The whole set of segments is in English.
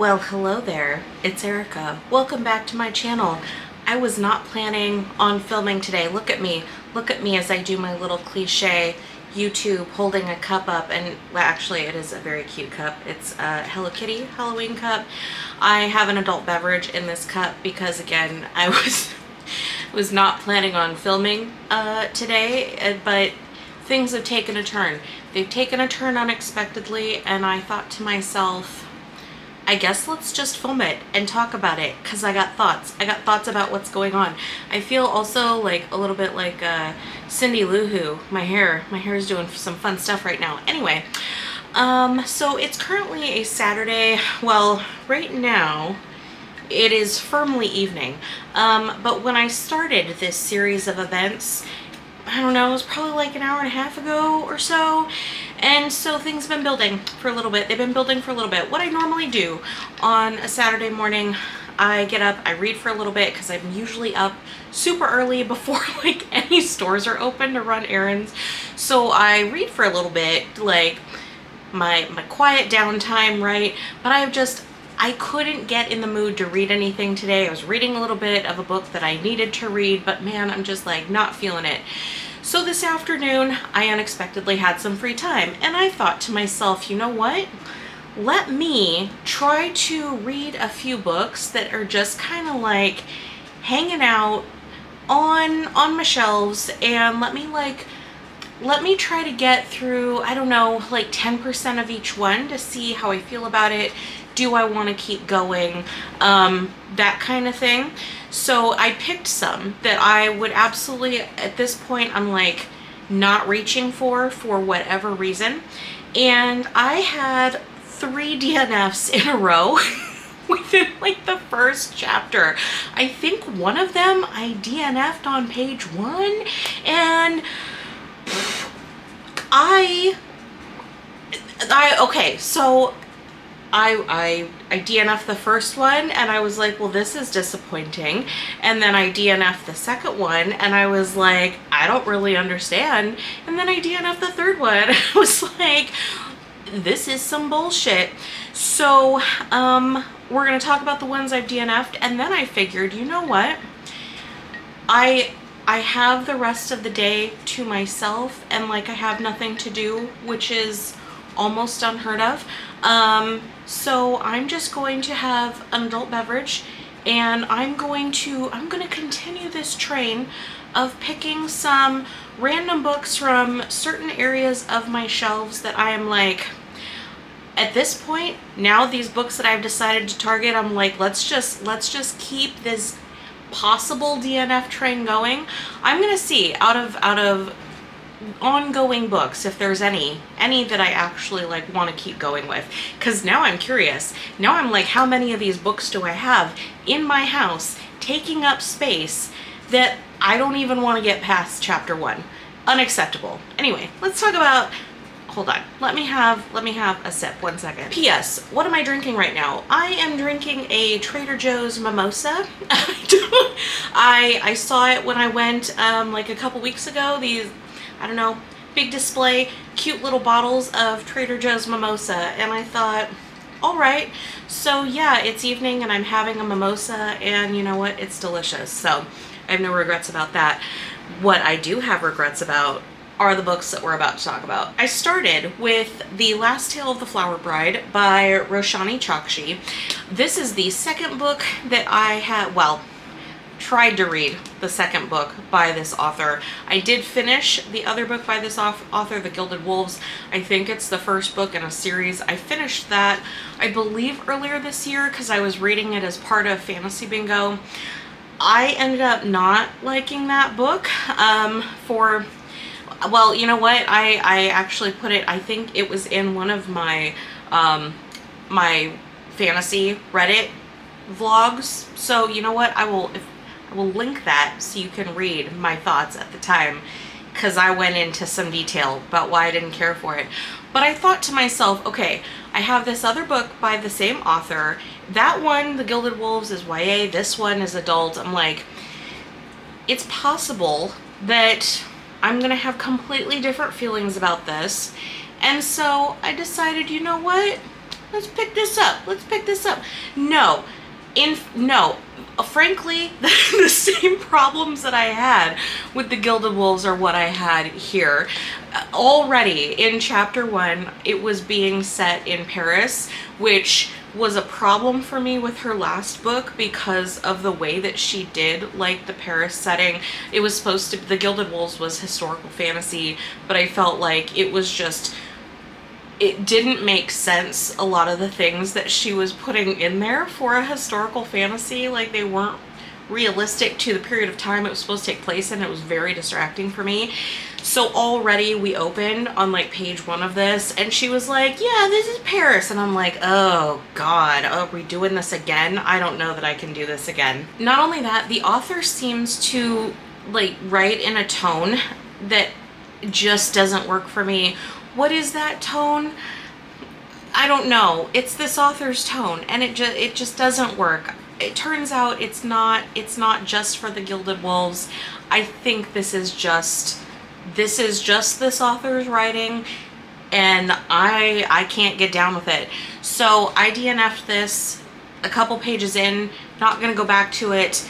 Well, hello there, it's Erica. Welcome back to my channel. I was not planning on filming today. Look at me as I do my little cliche YouTube holding a cup up, and well, actually it is a very cute cup. It's a Hello Kitty Halloween cup. I have an adult beverage in this cup because again, I was not planning on filming today, but things have taken a turn. They've taken a turn unexpectedly, and I thought to myself, I guess let's just film it and talk about it because I got thoughts. I got thoughts about what's going on. I feel also like a little bit like Cindy Lou Who. My hair is doing some fun stuff right now. Anyway, so it's currently a Saturday. Well, right now it is firmly evening. But when I started this series of events, I don't know, it was probably like an hour and a half ago or so. And so things have been building for a little bit. They've been building for a little bit. What I normally do on a Saturday morning, I get up, I read for a little bit because I'm usually up super early before like any stores are open to run errands. So I read for a little bit, like my quiet downtime, right? But I couldn't get in the mood to read anything today. I was reading a little bit of a book that I needed to read, but man, I'm just like not feeling it. So this afternoon, I unexpectedly had some free time, and I thought to myself, you know what? Let me try to read a few books that are just kind of like hanging out on my shelves, and let me try to get through, I don't know, like 10% of each one to see how I feel about it. Do I want to keep going? That kind of thing. So I picked some that I would absolutely, at this point, I'm like not reaching for whatever reason. And I had 3 DNFs in a row within like the first chapter. I think one of them I DNF'd on page 1, and okay, so I DNF'd the first one and I was like, well, this is disappointing. And then I DNF'd the second one and I was like, I don't really understand. And then I DNF'd the third one and I was like, this is some bullshit. So we're gonna talk about the ones I've DNF'd, and then I figured, you know what? I have the rest of the day to myself, and like I have nothing to do, which is almost unheard of. So I'm just going to have an adult beverage, and I'm going to continue this train of picking some random books from certain areas of my shelves that I am like, at this point, now these books that I've decided to target, I'm like, let's just keep this possible DNF train going. I'm gonna see out of ongoing books if there's any that I actually like want to keep going with, because now I'm curious. Now I'm like, how many of these books do I have in my house taking up space that I don't even want to get past chapter 1? Unacceptable. Anyway, let's talk about, hold on, let me have a sip, 1 second. P.S. What am I drinking right now? I am drinking a Trader Joe's mimosa. I saw it when I went like a couple weeks ago. These, I don't know, big display, cute little bottles of Trader Joe's mimosa, and I thought, all right, so yeah, it's evening and I'm having a mimosa, and you know what, it's delicious, so I have no regrets about that. What I do have regrets about are the books that we're about to talk about. I started with The Last Tale of the Flower Bride by Roshani Chokshi. This is the second book that I had, well, tried to read the second book by this author. I did finish the other book by this author, The Gilded Wolves. I think it's the first book in a series. I finished that, I believe, earlier this year because I was reading it as part of Fantasy Bingo. I ended up not liking that book well, you know what? I actually put it, I think it was in one of my my fantasy Reddit vlogs. So you know what? I will link that so you can read my thoughts at the time, because I went into some detail about why I didn't care for it. But I thought to myself, okay, I have this other book by the same author. That one, The Gilded Wolves, is YA. This one is adult. I'm like, it's possible that I'm gonna have completely different feelings about this. And so I decided, you know what? let's pick this up. Let's pick this up. No. Frankly, the same problems that I had with the Gilded Wolves are what I had here. Already in chapter 1, it was being set in Paris, which was a problem for me with her last book because of the way that she did like the Paris setting. It was supposed to, the Gilded Wolves was historical fantasy, but I felt like it was just, it didn't make sense, a lot of the things that she was putting in there for a historical fantasy. Like, they weren't realistic to the period of time it was supposed to take place in. It was very distracting for me. So already we opened on like page 1 of this and she was like, yeah, this is Paris. And I'm like, oh God, are we doing this again? I don't know that I can do this again. Not only that, the author seems to like write in a tone that just doesn't work for me. What is that tone? I don't know. It's this author's tone and it just doesn't work. It turns out it's not just for the Gilded Wolves. I think this is just this author's writing, and I can't get down with it. So I DNF'd this a couple pages in, not gonna go back to it.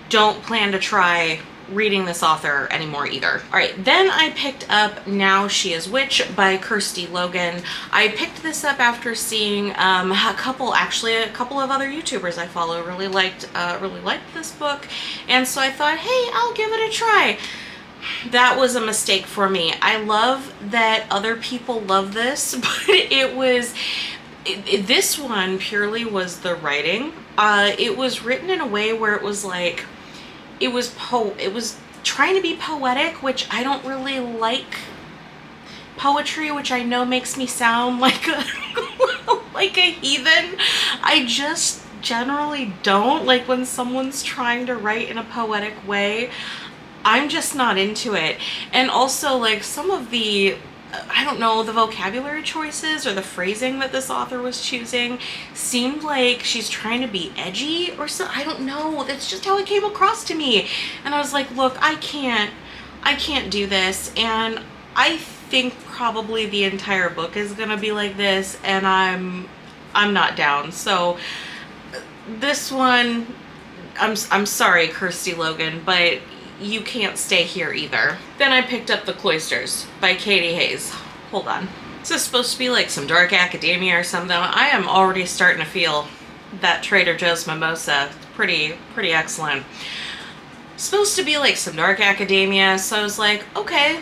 Don't plan to try reading this author anymore either. All right, then I picked up Now She Is Witch by Kirsty Logan. I picked this up after seeing a couple of other YouTubers I follow really liked this book, and so I thought, hey, I'll give it a try. That was a mistake for me. I love that other people love this, but this one purely was the writing. It was written in a way where it was like, it was trying to be poetic, which I don't really like poetry, which I know makes me sound like a like a heathen. I just generally don't like when someone's trying to write in a poetic way. I'm just not into it. And also, like, some of the, I don't know, the vocabulary choices or the phrasing that this author was choosing seemed like she's trying to be edgy or so. I don't know. That's just how it came across to me. And I was like, look, I can't do this. And I think probably the entire book is gonna be like this, and I'm not down. So this one, I'm sorry, Kirsty Logan, but you can't stay here either. Then I picked up The Cloisters by Katie Hayes. Hold on. This is supposed to be like some dark academia or something. I am already starting to feel that Trader Joe's mimosa. Pretty excellent. Supposed to be like some dark academia, so I was like, okay,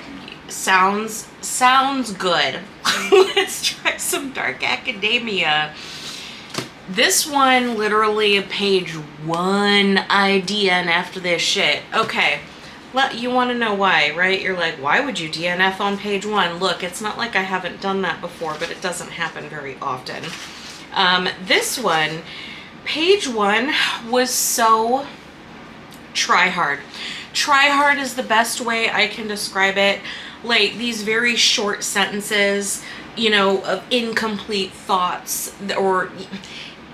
sounds good. Let's try some dark academia. This one, literally page 1, I DNF'd this shit. Okay, you want to know why, right? You're like, why would you DNF on page 1? Look, it's not like I haven't done that before, but it doesn't happen very often. This one, page 1 was so try hard. Try hard is the best way I can describe it. Like, these very short sentences, you know, of incomplete thoughts, or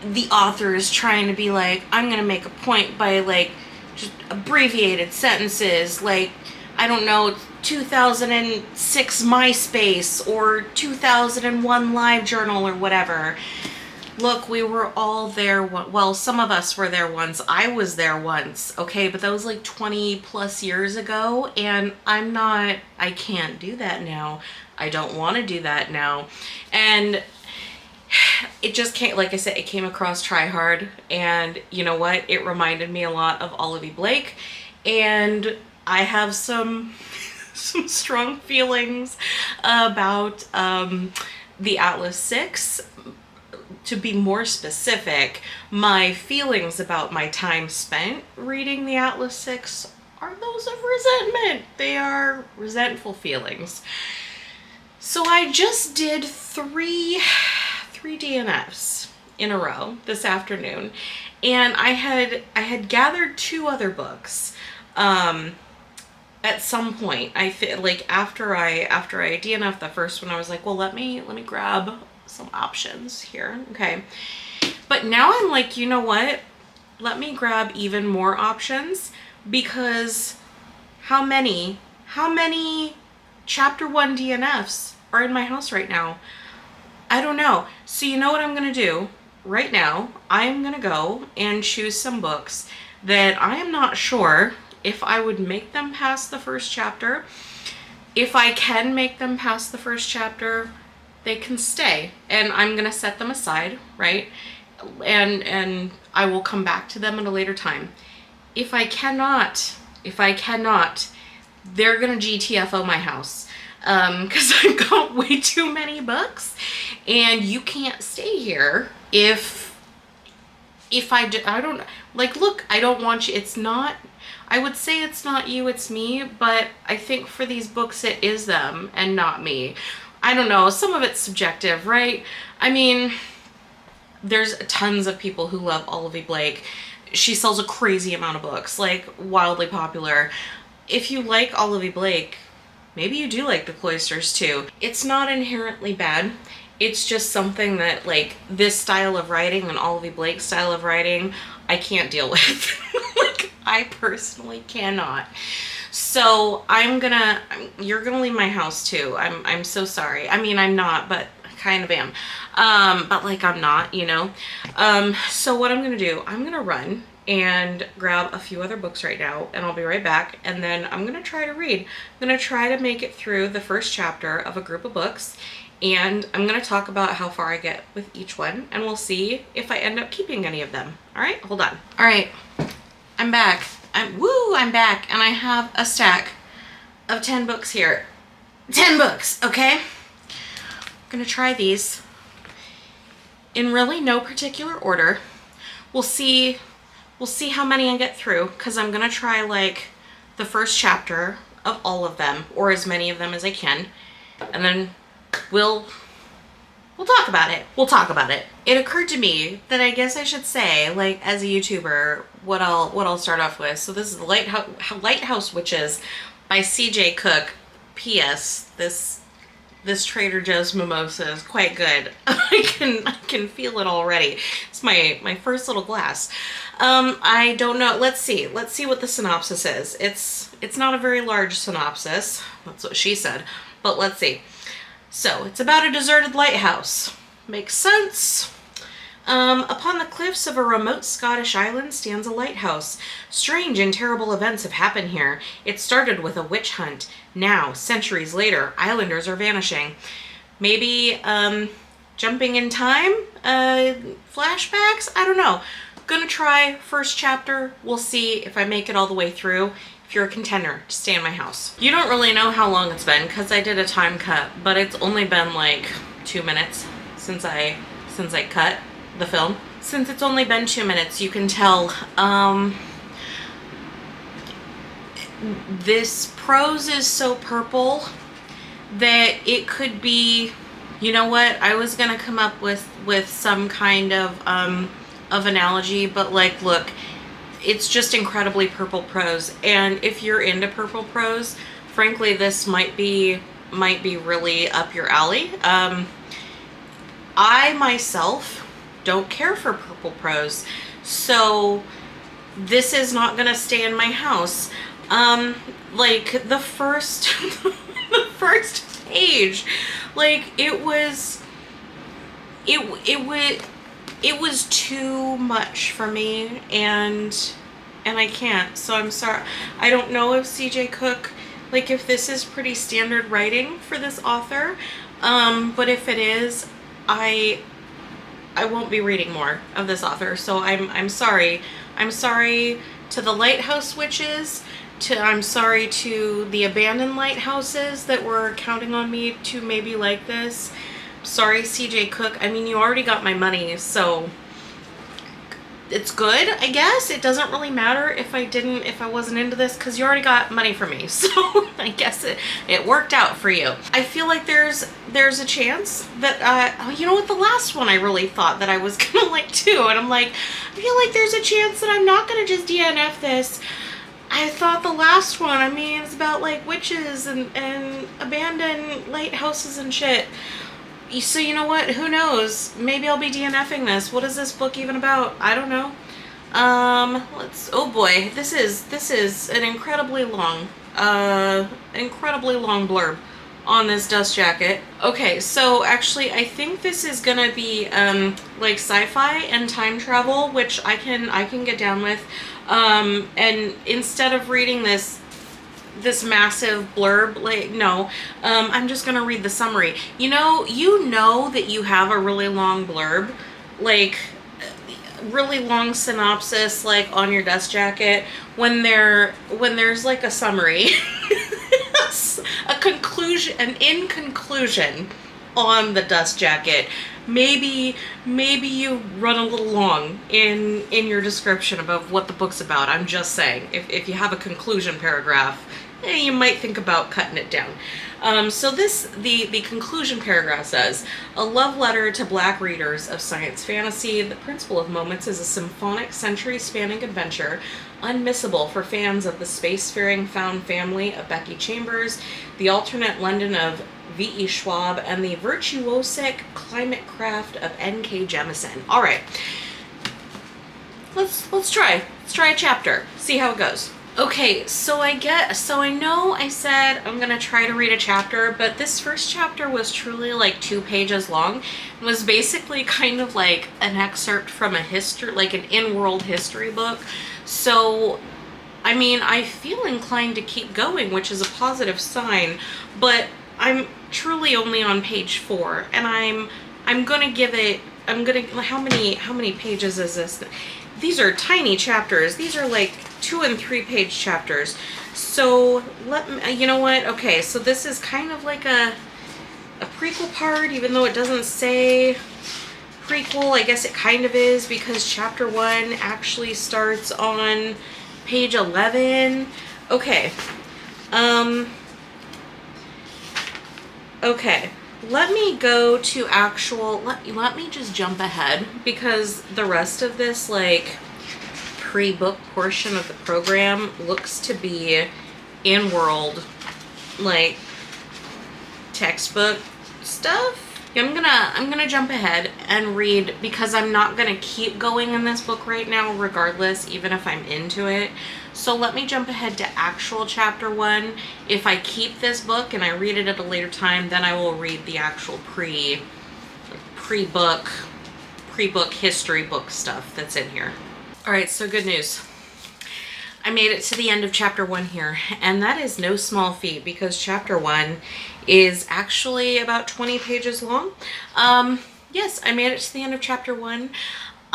the author is trying to be like, I'm gonna make a point by like just abbreviated sentences, like, I don't know, 2006 MySpace or 2001 LiveJournal or whatever. Look, we were all there. Well, some of us were there once. I was there once, okay? But that was like 20 plus years ago, and I can't do that now. I don't want to do that now. And it just can't, like I said, it came across try hard, and you know what? It reminded me a lot of Olivia Blake, and I have some strong feelings about the Atlas 6. To be more specific, my feelings about my time spent reading the Atlas 6 are those of resentment. They are resentful feelings. So I just did three DNFs in a row this afternoon, and I had gathered 2 other books at some point. I feel like after I DNF'd the first one, I was like, well, let me grab some options here, okay? But now I'm like, you know what? Let me grab even more options, because how many chapter 1 DNFs are in my house right now? I don't know. So you know what I'm gonna do right now? I'm gonna go and choose some books that I am not sure if I would make them past the first chapter. If I can make them past the first chapter, they can stay, and I'm gonna set them aside, right? And I will come back to them at a later time. If I cannot, they're gonna GTFO my house, because I've got way too many books, and you can't stay here if I don't, like, look, I don't want you, it's not, I would say it's not you, it's me, but I think for these books it is them and not me. I don't know, some of it's subjective, right? I mean, there's tons of people who love Olivia Blake. She sells a crazy amount of books, like wildly popular. If you like Olivia Blake, maybe you do like The Cloisters too. It's not inherently bad. It's just something that, like, this style of writing and Olivia Blake's style of writing, I can't deal with. Like, I personally cannot. So you're gonna leave my house too. I'm so sorry. I mean, I'm not, but I kind of am. But like, I'm not, you know? So what I'm gonna do, I'm gonna run and grab a few other books right now, and I'll be right back. And then I'm gonna try to read. I'm gonna try to make it through the first chapter of a group of books, and I'm gonna talk about how far I get with each one, and we'll see if I end up keeping any of them. All right, hold on. All right, I'm back. I'm back, and I have a stack of 10 books here. 10 books, okay? I'm gonna try these in really no particular order. We'll see how many I get through, because I'm gonna try like the first chapter of all of them, or as many of them as I can, and then we'll talk about it. We'll talk about it. It occurred to me that I guess I should say, like, as a YouTuber, what I'll start off with. So this is the Lighthouse Witches by C.J. Cook. P.S. This Trader Joe's mimosa is quite good. I can feel it already. It's my first little glass. I don't know. Let's see what the synopsis is. It's not a very large synopsis. That's what she said. But let's see. So, it's about a deserted lighthouse. Makes sense. Upon the cliffs of a remote Scottish island stands a lighthouse. Strange and terrible events have happened here. It started with a witch hunt. Now, centuries later, islanders are vanishing. Maybe, jumping in time? Flashbacks? I don't know. Gonna try first chapter. We'll see if I make it all the way through. If you're a contender, just stay in my house. You don't really know how long it's been because I did a time cut, but it's only been like 2 minutes since I cut the film. Since it's only been 2 minutes, you can tell this prose is so purple that it could be, you know what, I was gonna come up with some kind of analogy, but like, look, it's just incredibly purple prose, and if you're into purple prose, frankly, this might be really up your alley. I myself don't care for purple prose, so this is not gonna stay in my house. Like the first the first page, like it was too much for me, and I can't, so I'm sorry. I don't know if CJ Cook, like, if this is pretty standard writing for this author, but if it is, I won't be reading more of this author, so I'm sorry. I'm sorry to the Lighthouse Witches, I'm sorry to the abandoned lighthouses that were counting on me to maybe like this. Sorry, CJ Cook. I mean, you already got my money, so it's good, I guess. It doesn't really matter if I wasn't into this, because you already got money from me, so I guess it worked out for you. I feel like there's a chance that, you know what, the last one I really thought that I was gonna like too, and I'm like, I feel like there's a chance that I'm not gonna just DNF this. I thought the last one, I mean, it's about like witches and abandoned lighthouses and shit. So you know what? Who knows? Maybe I'll be DNFing this. What is this book even about? I don't know. Oh boy, this is an incredibly long blurb. on this dust jacket. Okay, so actually I think this is gonna be like sci-fi and time travel, which I can get down with. And instead of reading this massive blurb, like, no, I'm just gonna read the summary. You know that you have a really long blurb, like really long synopsis, like on your dust jacket, when there's like a summary, a conclusion, an in conclusion on the dust jacket. Maybe you run a little long in your description about what the book's about. I'm just saying, if you have a conclusion paragraph, you might think about cutting it down. So the conclusion paragraph says, a love letter to Black readers of science fantasy, The Principle of Moments is a symphonic, century-spanning adventure, unmissable for fans of the spacefaring found family of Becky Chambers, the alternate London of V.E. Schwab, and the virtuosic climate craft of N.K. Jemisin. All right, let's try a chapter, see how it goes. Okay, so I know I said I'm gonna try to read a chapter, but this first chapter was truly like 2 pages long. It was basically kind of like an excerpt from a history, like an in-world history book. So, I mean, I feel inclined to keep going, which is a positive sign, but I'm truly only on page 4, and I'm gonna give it, how many pages is this? These are tiny chapters. These are like 2 and 3 page chapters. So let me, you know what? Okay, so this is kind of like a prequel part, even though it doesn't say prequel. I guess it kind of is, because chapter 1 actually starts on page 11. Okay. Okay. Let me go to actual, let me just jump ahead, because the rest of this, like, pre-book portion of the program looks to be in-world, like, textbook stuff. I'm gonna jump ahead and read, because I'm not gonna keep going in this book right now regardless, even if I'm into it. So let me jump ahead to actual chapter 1. If I keep this book and I read it at a later time, then I will read the actual pre-book history book stuff that's in here. All right, so good news. I made it to the end of chapter 1 here, and that is no small feat, because chapter 1 is actually about 20 pages long. Yes, I made it to the end of chapter 1.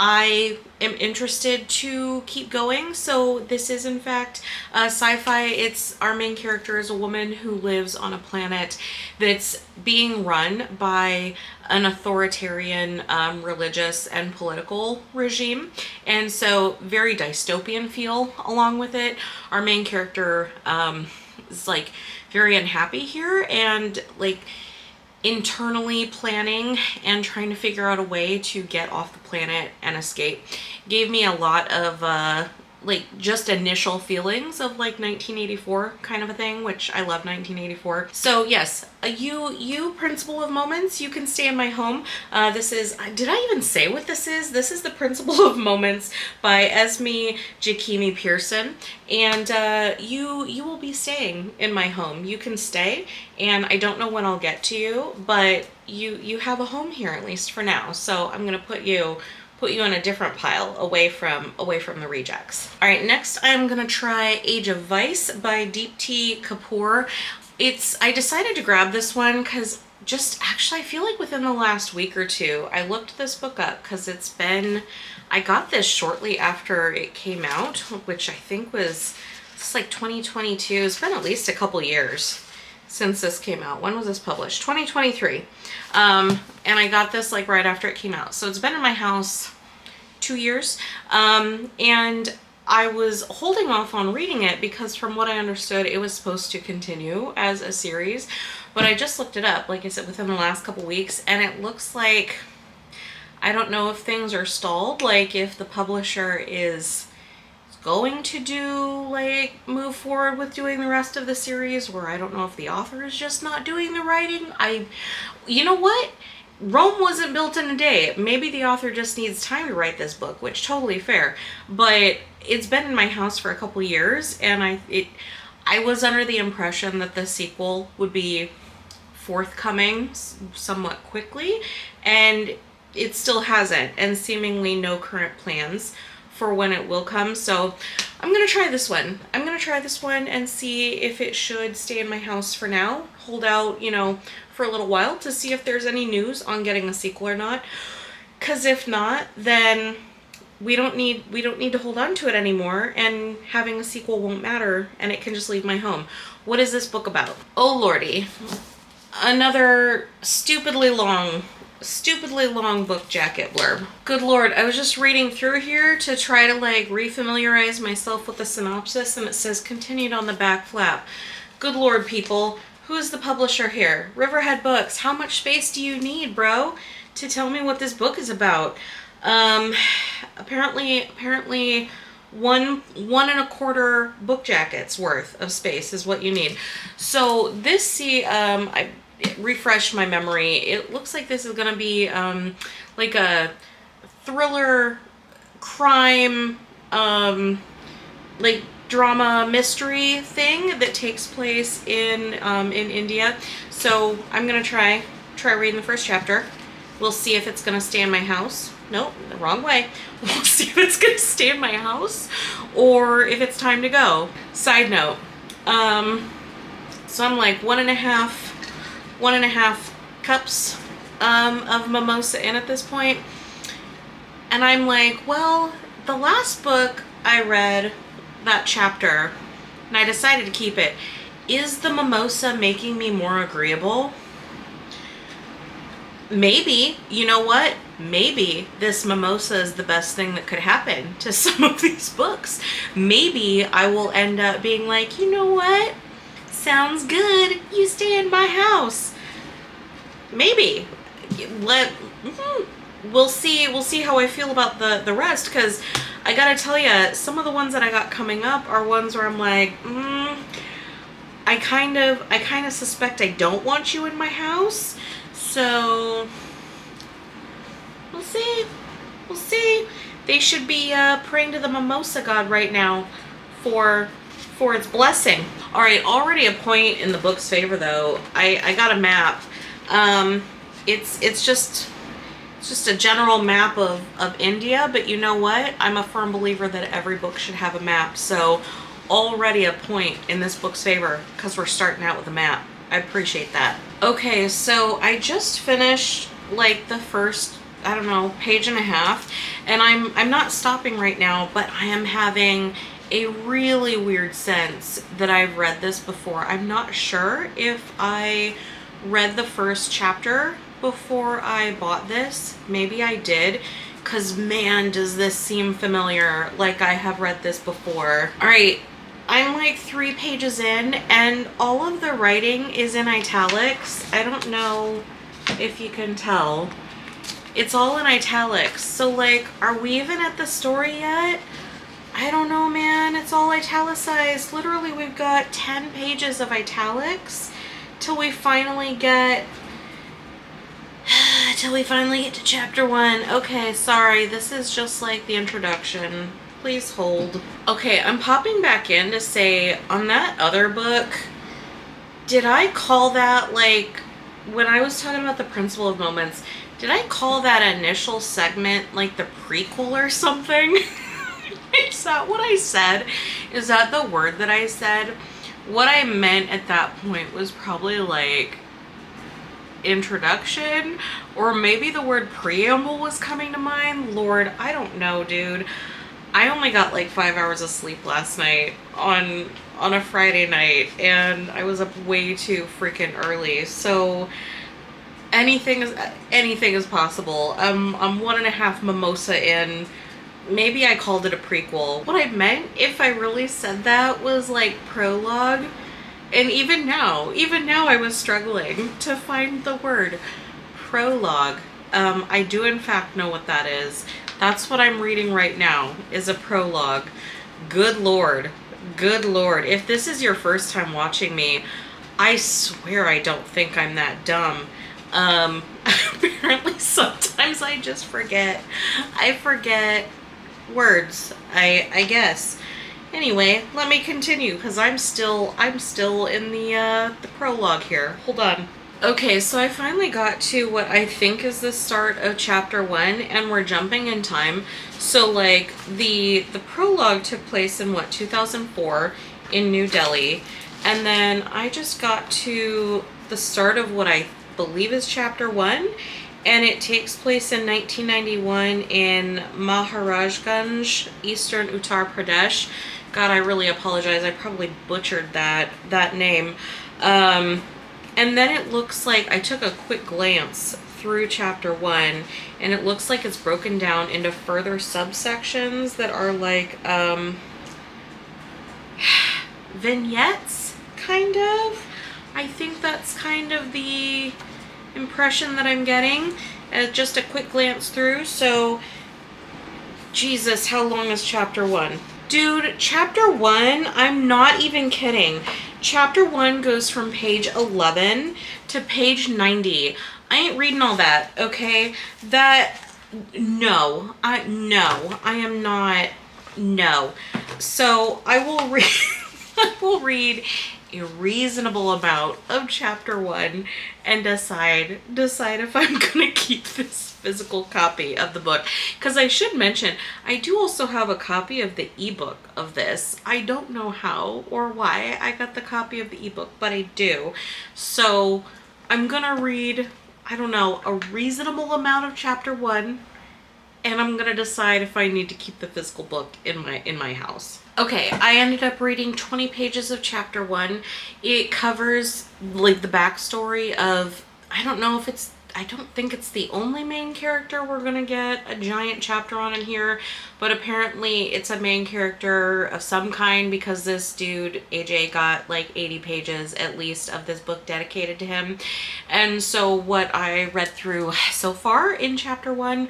I am interested to keep going. So this is in fact sci-fi. It's, our main character is a woman who lives on a planet that's being run by an authoritarian religious and political regime, and so very dystopian feel along with it. Our main character is like very unhappy here, and like internally planning and trying to figure out a way to get off the planet and escape. Gave me a lot of like just initial feelings of like 1984 kind of a thing, which I love 1984. So yes, you Principle of Moments, you can stay in my home. This is, did I even say what this is? This is The Principle of Moments by Esme Jakimi Pearson, and you will be staying in my home. You can stay, and I don't know when I'll get to you, but you have a home here, at least for now. So I'm gonna put you in a different pile, away from the rejects. All right, next I'm gonna try Age of Vice by Deepti Kapoor. I decided to grab this one because just actually I feel like within the last week or two I looked this book up, because I got this shortly after it came out, which I think was, it's like 2022. It's been at least a couple years since this came out. When was this published? 2023. And I got this like right after it came out. So it's been in my house 2 years. And I was holding off on reading it because from what I understood, it was supposed to continue as a series. But I just looked it up, like I said, within the last couple weeks, and it looks like, I don't know if things are stalled, like if the publisher is going to move forward with doing the rest of the series, or I don't know if the author is just not doing the writing. You know what? Rome wasn't built in a day. Maybe the author just needs time to write this book, which totally fair. But it's been in my house for a couple years, and I was under the impression that the sequel would be forthcoming somewhat quickly, and it still hasn't, and seemingly no current plans for when it will come. So I'm gonna try this one. I'm gonna try this one and see if it should stay in my house for now. Hold out, you know, for a little while to see if there's any news on getting a sequel or not. Because if not, then we don't need to hold on to it anymore, and having a sequel won't matter, and it can just leave my home. What is this book about? Oh lordy. Another stupidly long book jacket blurb. Good lord, I was just reading through here to try to like refamiliarize myself with the synopsis, and it says continued on the back flap. Good lord, people. Who's the publisher here? Riverhead Books. How much space do you need, bro, to tell me what this book is about? Apparently 1.25 book jackets worth of space is what you need. So this, I refreshed my memory. It looks like this is gonna be like a thriller, crime, like drama mystery thing that takes place in India. So I'm gonna try reading the first chapter. We'll see if it's gonna stay in my house. Nope, the wrong way. We'll see if it's gonna stay in my house or if it's time to go. Side note, so I'm like one and a half cups of mimosa in at this point, and I'm like, well, the last book I read, that chapter, and I decided to keep it. Is the mimosa making me more agreeable? Maybe. You know what? Maybe this mimosa is the best thing that could happen to some of these books. Maybe I will end up being like, you know what? Sounds good. You stay in my house. Maybe. We'll see how I feel about the rest, because I gotta tell you, some of the ones that I got coming up are ones where I'm like, I kind of suspect I don't want you in my house. So we'll see. They should be praying to the mimosa god right now for its blessing. All right, already a point in the book's favor though. I got a map. It's just a general map of India, but you know what? I'm a firm believer that every book should have a map. So already a point in this book's favor because we're starting out with a map. I appreciate that. Okay, so I just finished like the first, I don't know, page and a half, and I'm not stopping right now, but I am having a really weird sense that I've read this before. I'm not sure if I read the first chapter before I bought this. Maybe I did, because man, does this seem familiar, like I have read this before. All right, I'm like 3 pages in, and all of the writing is in italics. I don't know if you can tell. It's all in italics. So like, are we even at the story yet? I don't know, man. It's all italicized. Literally, we've got 10 pages of italics till we finally get to chapter 1. Okay, sorry. This is just like the introduction. Please hold. Okay, I'm popping back in to say, on that other book, did I call that, like, when I was talking about the Principle of Moments, did I call that initial segment like the prequel or something? Is that what I said? Is that the word that I said? What I meant at that point was probably like introduction, or maybe the word preamble was coming to mind. Lord, I don't know, dude. I only got like 5 hours of sleep last night on a Friday night, and I was up way too freaking early. So anything is possible. I'm 1.5 mimosa in. Maybe I called it a prequel. What I meant, if I really said that, was like prologue. And even now I was struggling to find the word prologue. I do in fact know what that is. That's what I'm reading right now, is a prologue. Good Lord. Good Lord. If this is your first time watching me, I swear I don't think I'm that dumb. Apparently sometimes I just forget. I forget words, I guess. Anyway, let me continue, because I'm still in the prologue here. Hold on. Okay, so I finally got to what I think is the start of chapter 1, and we're jumping in time. So like the prologue took place in what, 2004 in New Delhi, and then I just got to the start of what I believe is chapter 1, and it takes place in 1991 in Maharajganj, eastern Uttar Pradesh. God, I really apologize. I probably butchered that name. And then it looks like I took a quick glance through chapter 1, and it looks like it's broken down into further subsections that are like vignettes, kind of. I think that's kind of the impression that I'm getting as just a quick glance through. So, Jesus, how long is chapter 1? Dude, chapter 1, I'm not even kidding. Chapter 1 goes from page 11 to page 90. I ain't reading all that, okay? No, I am not, no. So I will read, I will read a reasonable amount of chapter 1 and decide if I'm gonna keep this physical copy of the book. Because I should mention, I do also have a copy of the ebook of this. I don't know how or why I got the copy of the ebook, but I do. So I'm gonna read, I don't know, a reasonable amount of chapter 1, and I'm gonna decide if I need to keep the physical book in my house. Okay, I ended up reading 20 pages of chapter 1. It covers like the backstory of, I don't think it's the only main character we're gonna get a giant chapter on in here, but apparently it's a main character of some kind because this dude, AJ, got like 80 pages at least of this book dedicated to him. And so what I read through so far in chapter 1,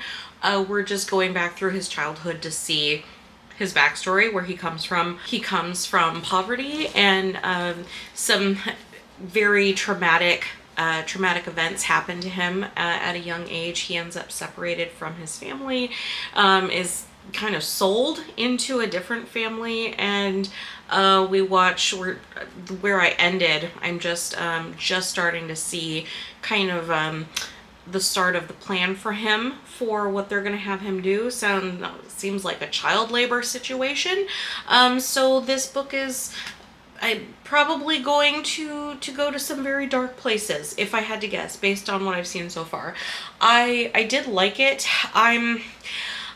we're just going back through his childhood to see his backstory, where he comes from. He comes from poverty and some very traumatic events happen to him at a young age. He ends up separated from his family, is kind of sold into a different family, and we watch where I ended. I'm just starting to see kind of the start of the plan for him for what they're going to have him do. Seems like a child labor situation. So this book is probably going to go to some very dark places, if I had to guess, based on what I've seen so far. I did like it.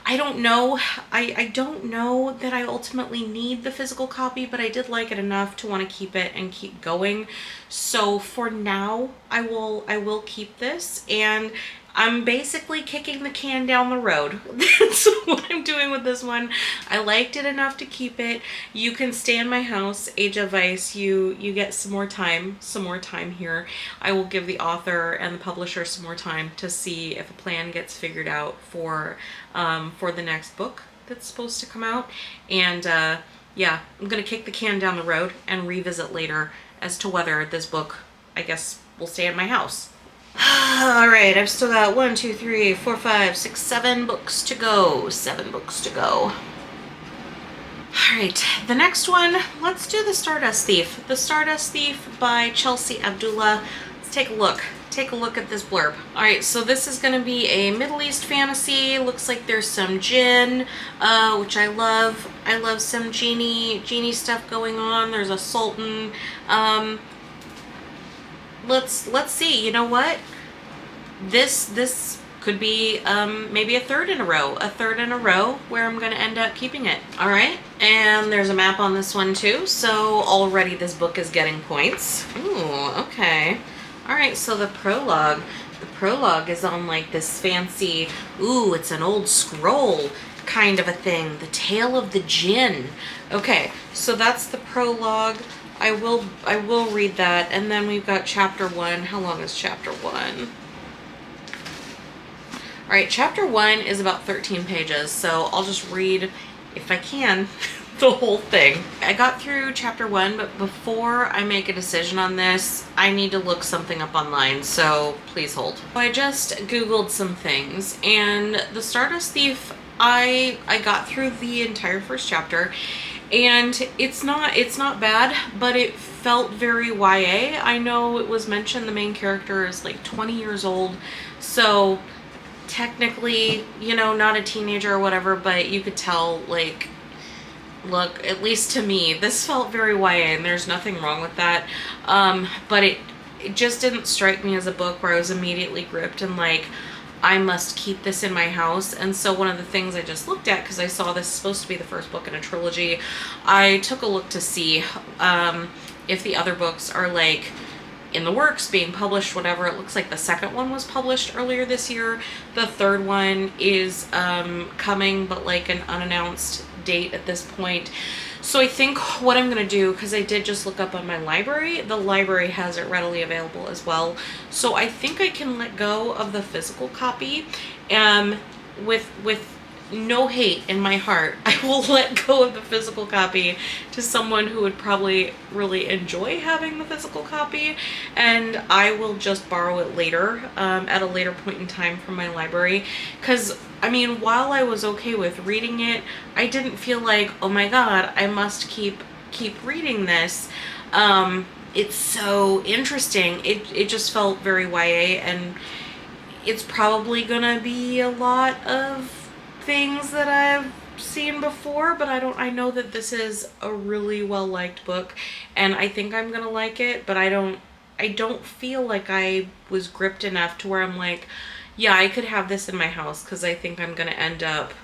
I don't know. I don't know that I ultimately need the physical copy, but I did like it enough to want to keep it and keep going. So for now, I will keep this, and I'm basically kicking the can down the road. That's what I'm doing with this one. I liked it enough to keep it. You can stay in my house, Age of Ice. You get some more time here. I will give the author and the publisher some more time to see if a plan gets figured out for the next book that's supposed to come out. And yeah, I'm gonna kick the can down the road and revisit later as to whether this book, I guess, will stay in my house. All right, I've still got 1, 2, 3, 4, 5, 6, 7 books to go. 7 books to go. All right, the next one, let's do The Stardust Thief. The Stardust Thief by Chelsea Abdullah. Let's take a look. Take a look at this blurb. All right, so this is going to be a Middle East fantasy. Looks like there's some jinn, which I love. I love some genie stuff going on. There's a sultan. Let's see. You know what? This could be maybe a third in a row where I'm going to end up keeping it. All right, and there's a map on this one too. So already this book is getting points. Ooh, okay. All right, so the prologue is on like this fancy, ooh, it's an old scroll kind of a thing. The Tale of the Jinn. Okay, so that's the prologue. I will read that, and then we've got chapter 1. How long is chapter 1? All right, chapter 1 is about 13 pages, so I'll just read, if I can, the whole thing. I got through chapter 1, but before I make a decision on this, I need to look something up online, so please hold. I just Googled some things, and The Stardust Thief, I got through the entire first chapter, And it's not bad, but it felt very YA. I know it was mentioned the main character is like 20 years old, so technically, you know, not a teenager or whatever, but you could tell, like, look, at least to me, this felt very YA, and there's nothing wrong with that. But it just didn't strike me as a book where I was immediately gripped and like, I must keep this in my house. And so one of the things I just looked at, because I saw this is supposed to be the first book in a trilogy, I took a look to see if the other books are like in the works, being published, whatever. It looks like the second one was published earlier this year. The third one is coming, but like an unannounced date at this point. So I think what I'm going to do, because I did just look up on my library, the library has it readily available as well. So I think I can let go of the physical copy, with no hate in my heart. I will let go of the physical copy to someone who would probably really enjoy having the physical copy, and I will just borrow it later, at a later point in time from my library. Because I mean, while I was okay with reading it, I didn't feel like, oh my god, I must keep reading this. It's so interesting. It just felt very YA, and it's probably gonna be a lot of things that I've seen before, but I know that this is a really well liked book, and I think I'm gonna like it, but I don't feel like I was gripped enough to where I'm like, yeah, I could have this in my house, because I think I'm gonna end up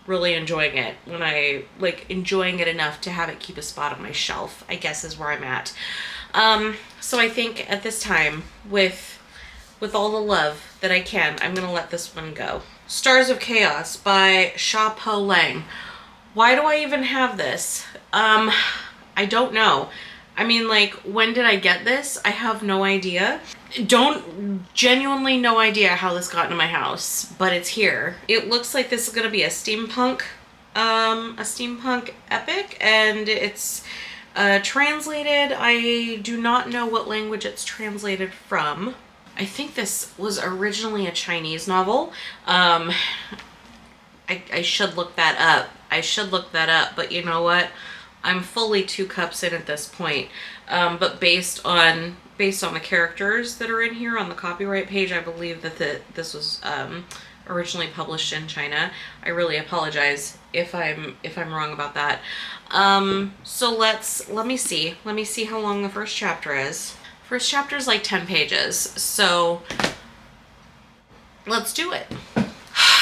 really enjoying it when I like enjoying it enough to have it keep a spot on my shelf, I guess is where I'm at. So I think at this time, with all the love that I can, I'm gonna let this one go. Stars of Chaos by Sha Po Lang. Why do I even have this? I don't know. I mean, like, when did I get this? I have no idea. Genuinely no idea how this got into my house, but it's here. It looks like this is gonna be a steampunk epic, and it's translated. I do not know what language it's translated from. I think this was originally a Chinese novel. I should look that up. But you know what? I'm fully 2 cups in at this point. But based on the characters that are in here on the copyright page, I believe that this was originally published in China. I really apologize if I'm wrong about that. So let me see how long the first chapter is. First chapter is like 10 pages, so let's do it.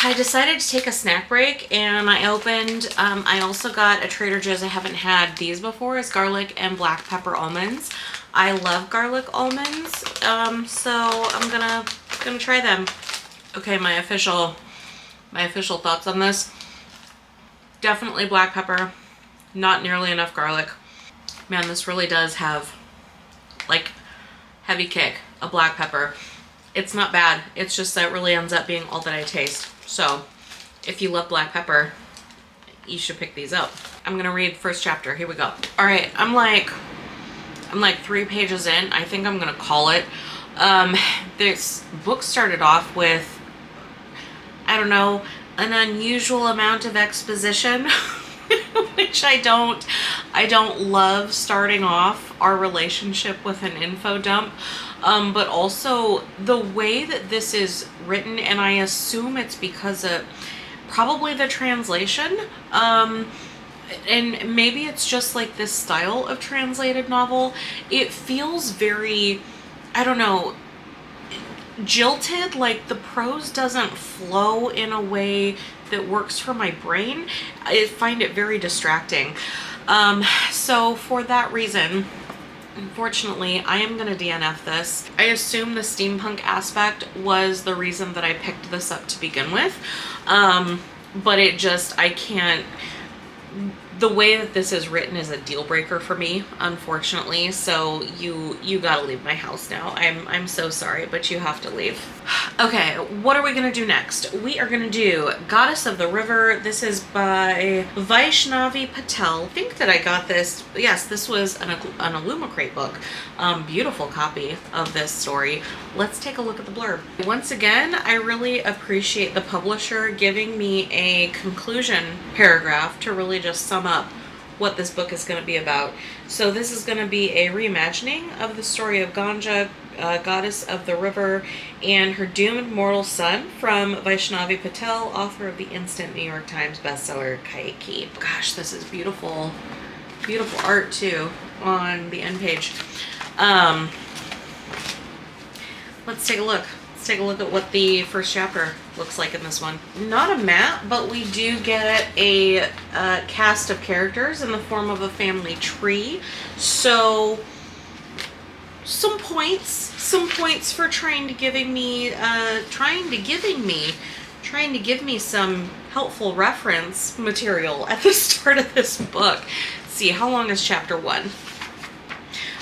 I decided to take a snack break, and I opened, I also got a Trader Joe's. I haven't had these before. It's garlic and black pepper almonds. I love garlic almonds, so I'm gonna try them. Okay, my official thoughts on this. Definitely black pepper, not nearly enough garlic. Man, this really does have like heavy kick of black pepper. It's not bad. It's just that it really ends up being all that I taste. So if you love black pepper, you should pick these up. I'm gonna read first chapter. Here we go. All right, I'm like 3 pages in. I think I'm gonna call it. This book started off with, I don't know, an unusual amount of exposition, which I don't love starting off our relationship with an info dump. But also the way that this is written, and I assume it's because of probably the translation, and maybe it's just like this style of translated novel. It feels very, I don't know, jilted. Like the prose doesn't flow in a way that works for my brain. I find it very distracting. So for that reason, unfortunately, I am going to DNF this. I assume the steampunk aspect was the reason that I picked this up to begin with. But it just, I can't, the way that this is written is a deal breaker for me, unfortunately. So you gotta leave my house now. I'm so sorry, but you have to leave. Okay, what are we gonna do next? We are gonna do Goddess of the River. This is by Vaishnavi Patel. I think that I got this, yes, this was an Illumicrate book. Beautiful copy of this story. Let's take a look at the blurb. Once again, I really appreciate the publisher giving me a conclusion paragraph to really just sum up what this book is going to be about. So this is going to be a reimagining of the story of Ganga, goddess of the river, and her doomed mortal son from Vaishnavi Patel, author of the instant New York Times bestseller Kaiki. Gosh, this is beautiful, beautiful art too on the end page. Let's take a look. Let's take a look at what the first chapter looks like in this one. Not a map, but we do get a cast of characters in the form of a family tree. So some points for trying to give me some helpful reference material at the start of this book. Let's see, how long is chapter 1?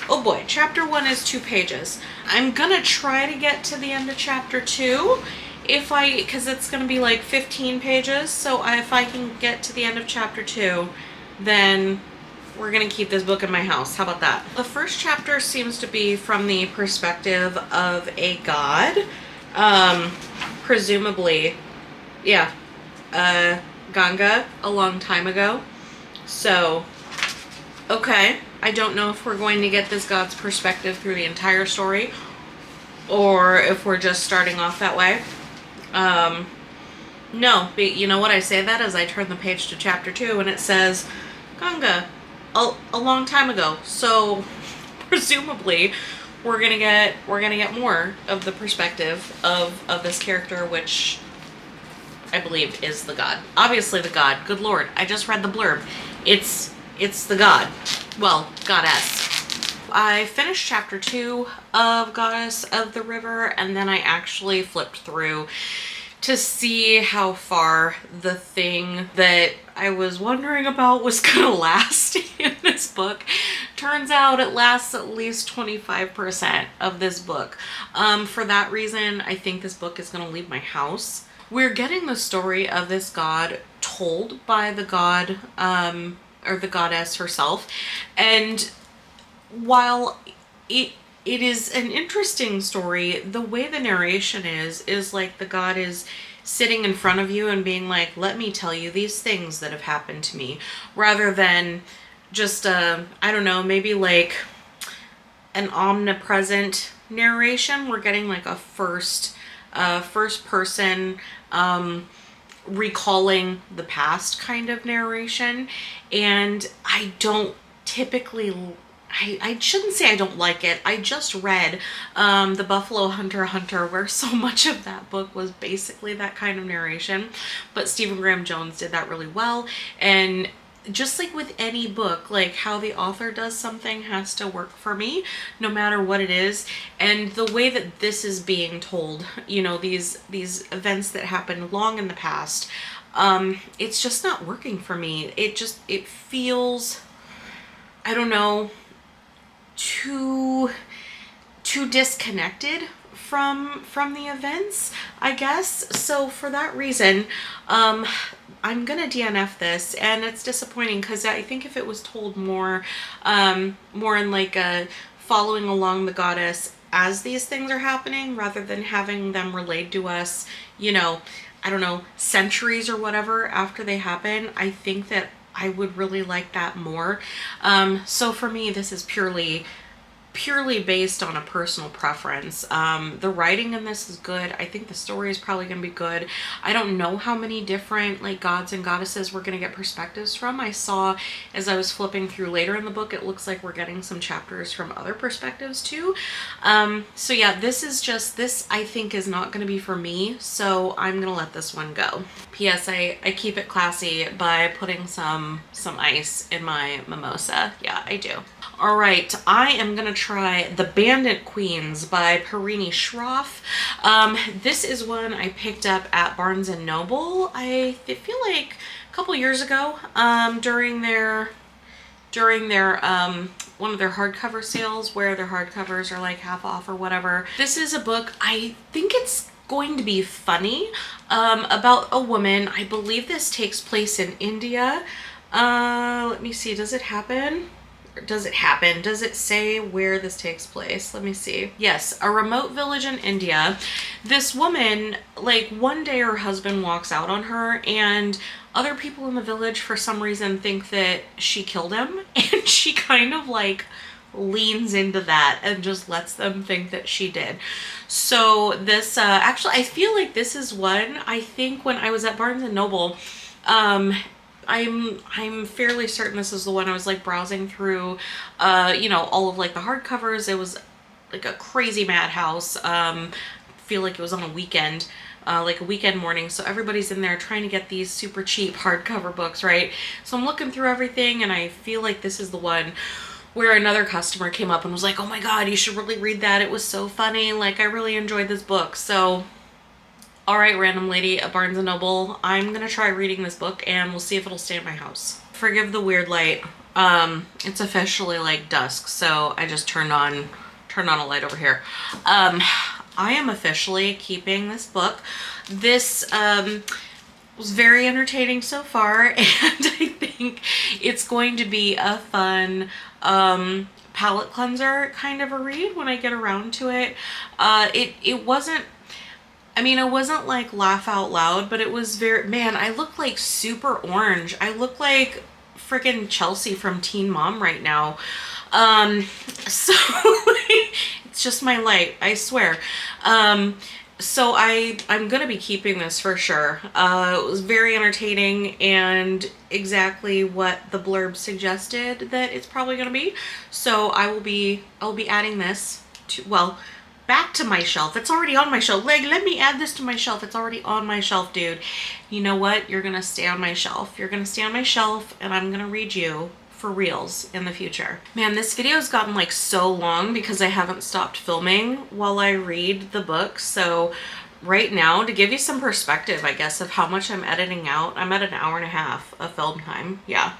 Oh boy, chapter 1 is 2 pages. I'm gonna try to get to the end of chapter 2 because it's gonna be like 15 pages. So if I can get to the end of chapter 2, then we're gonna keep this book in my house. How about that? The first chapter seems to be from the perspective of a god, presumably, yeah, Ganga a long time ago. So, okay. I don't know if we're going to get this god's perspective through the entire story or if we're just starting off that way. No, but you know what? I say that as I turn the page to chapter 2 and it says Ganga a long time ago. So presumably we're gonna get more of the perspective of this character, which I believe is the god. Obviously the god. Good Lord, I just read the blurb. It's the god. Well, goddess. I finished chapter 2 of Goddess of the River, and then I actually flipped through to see how far the thing that I was wondering about was gonna last in this book. Turns out it lasts at least 25% of this book. For that reason, I think this book is gonna leave my house. We're getting the story of this god told by the god, or the goddess herself, and while it is an interesting story, the way the narration is like the god is sitting in front of you and being like, let me tell you these things that have happened to me, rather than just I don't know, maybe like an omnipresent narration. We're getting like a first person recalling the past kind of narration, and I don't typically, I shouldn't say I don't like it. I just read The Buffalo Hunter where so much of that book was basically that kind of narration, but Stephen Graham Jones did that really well. And just like with any book, like how the author does something has to work for me, no matter what it is. And the way that this is being told, you know, these events that happened long in the past, it's just not working for me. It feels, I don't know, too disconnected from the events, I guess. So for that reason, I'm gonna DNF this, and it's disappointing because I think if it was told more in like a following along the goddess as these things are happening, rather than having them relayed to us, you know, I don't know, centuries or whatever after they happen, I think that I would really like that more. So for me, this is purely based on a personal preference. The writing in this is good. I think the story is probably going to be good. I don't know how many different like gods and goddesses we're going to get perspectives from. I saw as I was flipping through later in the book, it looks like we're getting some chapters from other perspectives too. So yeah, this I think is not going to be for me, so I'm going to let this one go. P.S. I keep it classy by putting some ice in my mimosa. Yeah, I do. All right, I am gonna try The Bandit Queens by Parini Shroff. This is one I picked up at Barnes & Noble. I feel like a couple years ago, during their one of their hardcover sales, where their hardcovers are like half off or whatever. This is a book, I think it's going to be funny, about a woman. I believe this takes place in India. Let me see, does it happen? does it happen? Does it say where this takes place? Let me see. Yes, a remote village in India. This woman, like one day her husband walks out on her, and other people in the village for some reason think that she killed him, and she kind of like leans into that and just lets them think that she did. So this actually, I feel like this is one, I think when I was at Barnes and Noble, I'm fairly certain this is the one I was like browsing through, you know, all of like the hardcovers. It was like a crazy madhouse. Feel like it was on a weekend, like a weekend morning. So everybody's in there trying to get these super cheap hardcover books, right? So I'm looking through everything, and I feel like this is the one where another customer came up and was like, oh my God, you should really read that. It was so funny. Like, I really enjoyed this book. So, all right, random lady at Barnes & Noble, I'm going to try reading this book, and we'll see if it'll stay in my house. Forgive the weird light. It's officially like dusk, so I just turned on a light over here. I am officially keeping this book. This, was very entertaining so far, and I think it's going to be a fun palate cleanser kind of a read when I get around to it. It wasn't, I mean, it wasn't like laugh out loud, but it was very, man, I look like super orange. I look like freaking Chelsea from Teen Mom right now. So it's just my light, I swear. So I'm gonna be keeping this for sure. It was very entertaining and exactly what the blurb suggested that it's probably gonna be. So I'll be adding this to, well, back to my shelf. It's already on my shelf. Like, let me add this to my shelf. It's already on my shelf, dude. You know what? You're gonna stay on my shelf. You're gonna stay on my shelf, and I'm gonna read you for reals in the future. Man, this video's gotten like so long because I haven't stopped filming while I read the book. So right now, to give you some perspective, I guess, of how much I'm editing out, I'm at an hour and a half of film time. Yeah.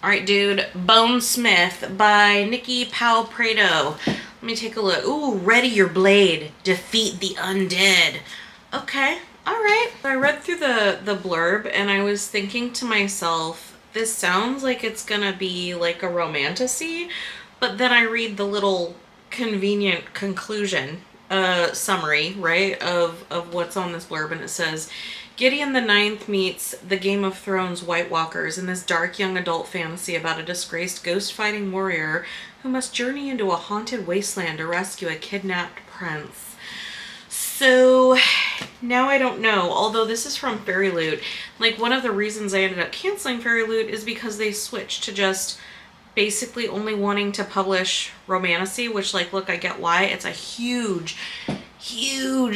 All right, dude. Bone Smith by Nikki Powell Prado. Let me take a look. Ooh, ready your blade. Defeat the undead. Okay. All right. I read through the blurb, and I was thinking to myself, this sounds like it's gonna be like a romantasy, but then I read the little convenient conclusion summary, right, of what's on this blurb, and it says, Gideon the Ninth meets the Game of Thrones White Walkers in this dark young adult fantasy about a disgraced ghost-fighting warrior who must journey into a haunted wasteland to rescue a kidnapped prince. So now I don't know, although this is from Fairy Loot. Like, one of the reasons I ended up canceling Fairy Loot is because they switched to just basically only wanting to publish romantasy, which, like, look, I get why. It's a huge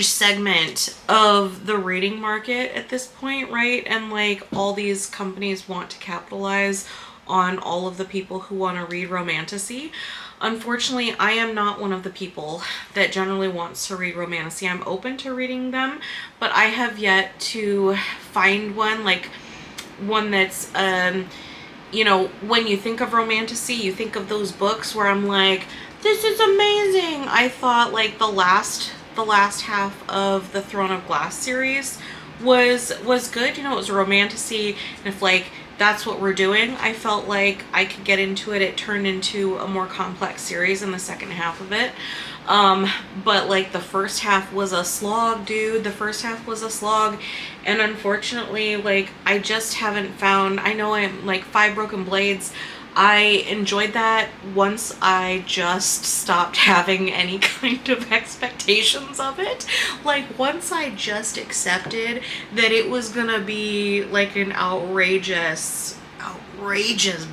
segment of the reading market at this point, right? And like, all these companies want to capitalize on all of the people who want to read romantasy. Unfortunately, I am not one of the people that generally wants to read romantasy. I'm open to reading them, but I have yet to find one, like one that's, you know, when you think of romantasy, you think of those books where I'm like, this is amazing. I thought like the last half of the Throne of Glass series was good. You know, it was a romantasy, and if like that's what we're doing, I felt like I could get into it. It turned into a more complex series in the second half of it. But like the first half was a slog, dude. The first half was a slog. And unfortunately, like, I just haven't found, I know I'm like 5 Broken Blades. I enjoyed that once I just stopped having any kind of expectations of it. Like, once I just accepted that it was gonna be like an outrageous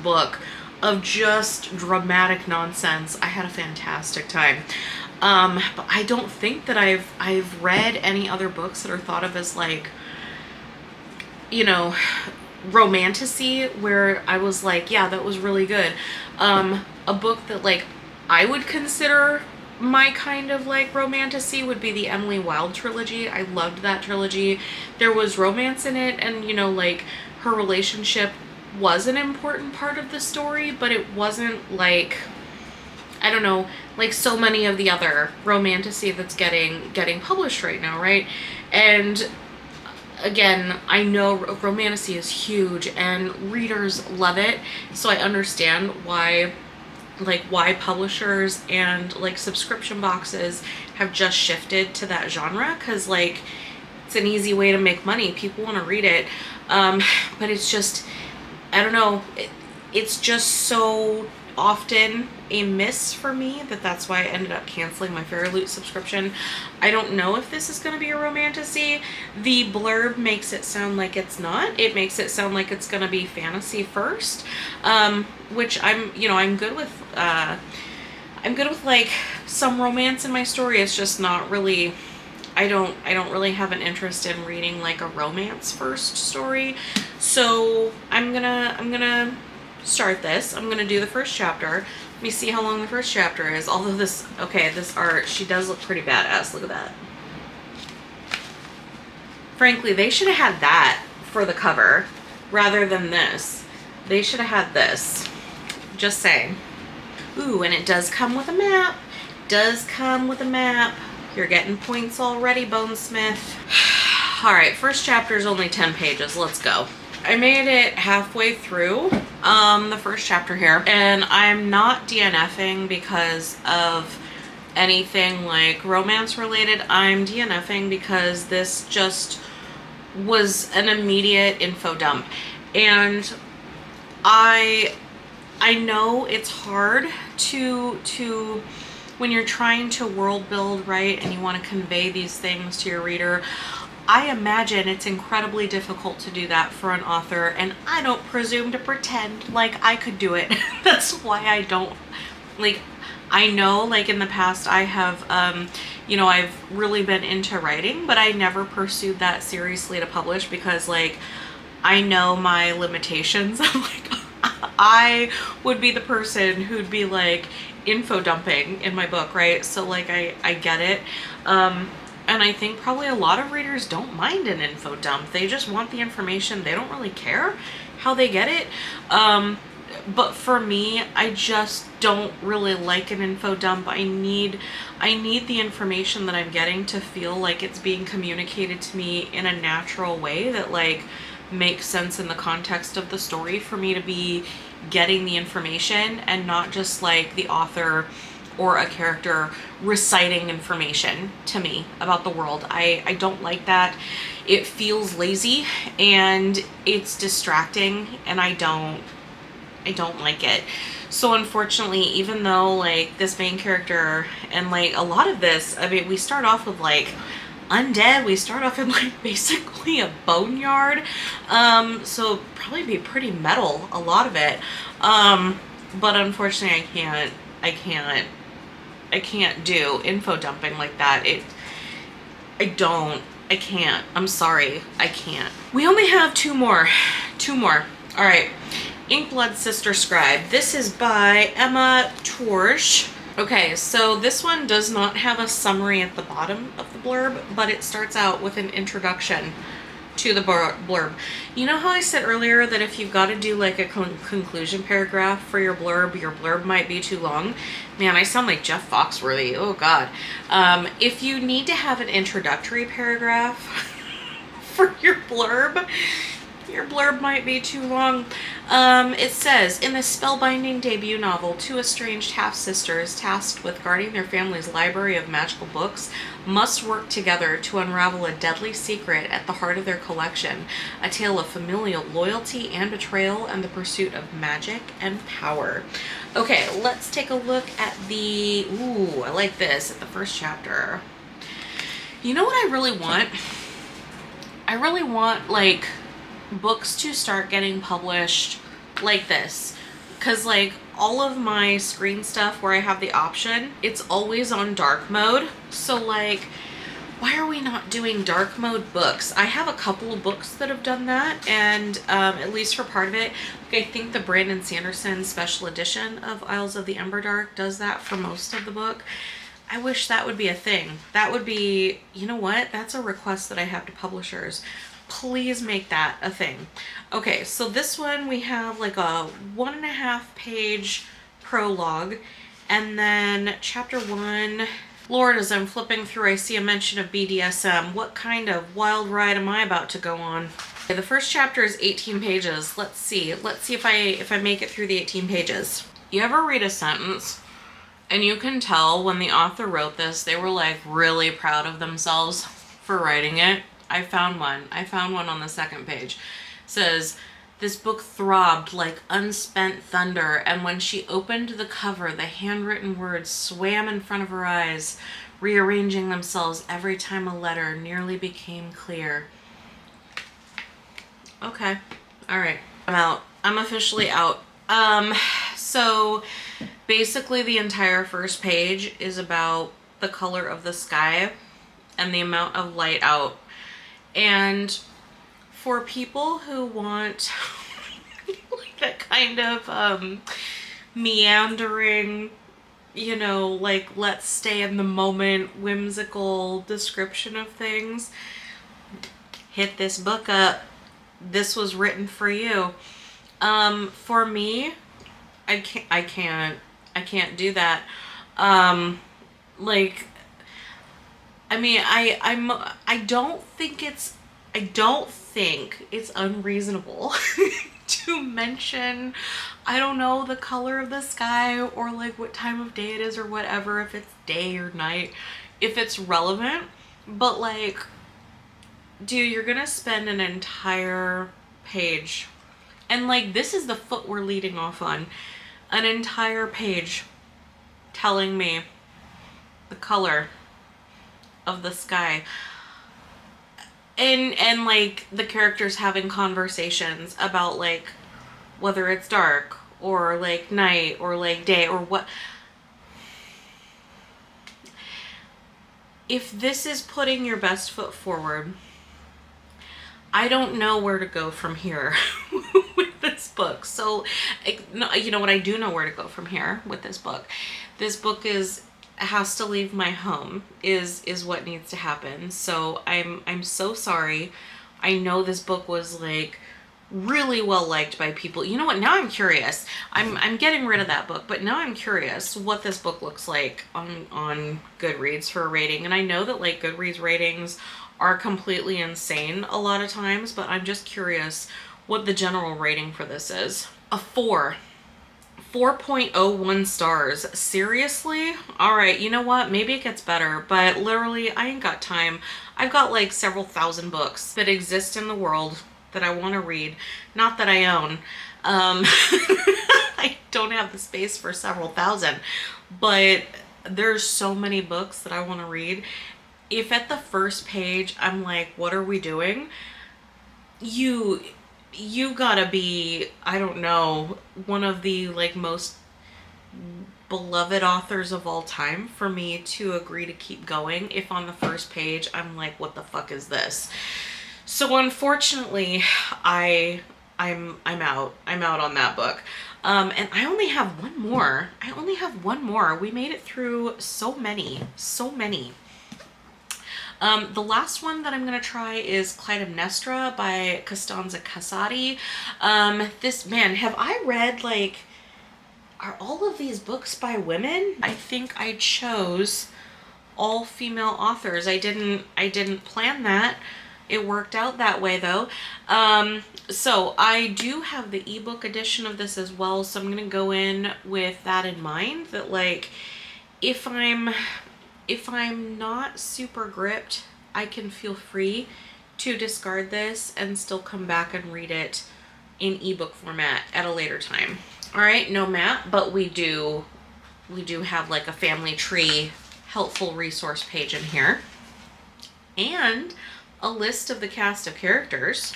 book of just dramatic nonsense, I had a fantastic time. But I don't think that I've read any other books that are thought of as like, you know, romantasy where I was like, yeah, that was really good. A book that like I would consider my kind of like romantasy would be the Emily Wilde trilogy. I loved that trilogy. There was romance in it, and you know, like, her relationship was an important part of the story, but it wasn't like, I don't know, like so many of the other romantasy that's getting published right now, right? And again, I know romantasy is huge and readers love it, so I understand why publishers and like subscription boxes have just shifted to that genre, because like it's an easy way to make money. People want to read it, but it's just, I don't know, it's just so often a miss for me that's why I ended up canceling my Fairy Loot subscription. I don't know if this is going to be a romantasy. The blurb makes it sound like it's not. It makes it sound like it's going to be fantasy first, which I'm good with. I'm good with like some romance in my story. It's just not really, I don't really have an interest in reading like a romance first story. So I'm gonna start this. I'm gonna do the first chapter. Let me see how long the first chapter is. Although this art, she does look pretty badass. Look at that. Frankly, they should have had that for the cover rather than this. They should have had this. Just saying. Ooh, and it does come with a map. Does come with a map. You're getting points already, Bonesmith. All right, first chapter is only 10 pages. Let's go. I made it halfway through the first chapter here, and I'm not DNFing because of anything like romance related. I'm DNFing because this just was an immediate info dump, and I know it's hard to when you're trying to world build, right, and you want to convey these things to your reader. I imagine it's incredibly difficult to do that for an author, and I don't presume to pretend like I could do it. That's why I don't, like, I know like in the past I have, I've really been into writing, but I never pursued that seriously to publish because like I know my limitations. I'm like, I would be the person who'd be like info dumping in my book, right? So like I get it. And I think probably a lot of readers don't mind an info dump. They just want the information. They don't really care how they get it. But for me, I just don't really like an info dump. I need the information that I'm getting to feel like it's being communicated to me in a natural way that like makes sense in the context of the story for me to be getting the information, and not just like the author or a character reciting information to me about the world. I don't like that. It feels lazy and it's distracting, and I don't like it. So unfortunately, even though like this main character and like a lot of this, I mean, we start off with like undead, we start off in like basically a boneyard, so probably be pretty metal, a lot of it, but unfortunately I can't do info dumping like that. I can't. I'm sorry, I can't. We only have two more. All right, Inkblood Sister Scribe. This is by Emma Torge. Okay, so this one does not have a summary at the bottom of the blurb, but it starts out with an introduction to the blurb. You know how I said earlier that if you've got to do like a conclusion paragraph for your blurb might be too long? Man, I sound like Jeff Foxworthy. Oh God. If you need to have an introductory paragraph for your blurb might be too long. It says, in this spellbinding debut novel, two estranged half-sisters tasked with guarding their family's library of magical books must work together to unravel a deadly secret at the heart of their collection, a tale of familial loyalty and betrayal and the pursuit of magic and power. Okay, let's take a look at the, ooh, I like this, at the first chapter. You know what I really want? I really want, like, books to start getting published like this, because like all of my screen stuff where I have the option, it's always on dark mode. So like, why are we not doing dark mode books? I have a couple of books that have done that, and at least for part of it, like, I think the Brandon Sanderson special edition of Isles of the Emberdark does that for most of the book. I wish that would be a thing. That would be, you know what? That's a request that I have to publishers. Please make that a thing. Okay, so this one we have like a 1.5 page prologue, and then chapter 1 Lord, as I'm flipping through, I see a mention of BDSM. What kind of wild ride am I about to go on? Okay, the first chapter is 18 pages. Let's see. Let's see if I make it through the 18 pages. You ever read a sentence and you can tell when the author wrote this, they were like really proud of themselves for writing it? I found one. I found one on the second page. It says, this book throbbed like unspent thunder, and when she opened the cover, the handwritten words swam in front of her eyes, rearranging themselves every time a letter nearly became clear. Okay. All right. I'm out. I'm officially out. So basically the entire first page is about the color of the sky and the amount of light out. And for people who want like that kind of meandering, you know, like let's stay in the moment, whimsical description of things, hit this book up. This was written for you. For me, I can't do that. Like, I mean, I don't think it's unreasonable to mention, I don't know, the color of the sky or like what time of day it is or whatever, if it's day or night, if it's relevant. But like, dude, you're gonna spend an entire page, and like this is the foot we're leading off on, an entire page telling me the color of the sky. And like the characters having conversations about like whether it's dark or like night or like day or what. If this is putting your best foot forward, I don't know where to go from here with this book. So, you know what? I do know where to go from here with this book. This book has to leave my home is what needs to happen. So I'm so sorry. I know this book was like really well liked by people. You know what? Now I'm curious. I'm getting rid of that book, but now I'm curious what this book looks like on Goodreads for a rating. And I know that like Goodreads ratings are completely insane a lot of times, but I'm just curious what the general rating for this is. A 4.01 stars. Seriously? All right, you know what? Maybe it gets better, but literally I ain't got time. I've got like several thousand books that exist in the world that I want to read. Not that I own. I don't have the space for several thousand, but there's so many books that I want to read. If at the first page I'm like, what are we doing? You gotta be, I don't know, one of the like most beloved authors of all time for me to agree to keep going if on the first page I'm like, what the fuck is this? So unfortunately, I'm out on that book. And I only have one more. We made it through so many. The last one that I'm going to try is Clytemnestra by Costanza Casati. This, man, have I read, like, are all of these books by women? I think I chose all female authors. I didn't plan that. It worked out that way though. So I do have the ebook edition of this as well. So I'm going to go in with that in mind, that like, if I'm not super gripped, I can feel free to discard this and still come back and read it in ebook format at a later time. All right, no map, but we do have like a family tree helpful resource page in here, and a list of the cast of characters.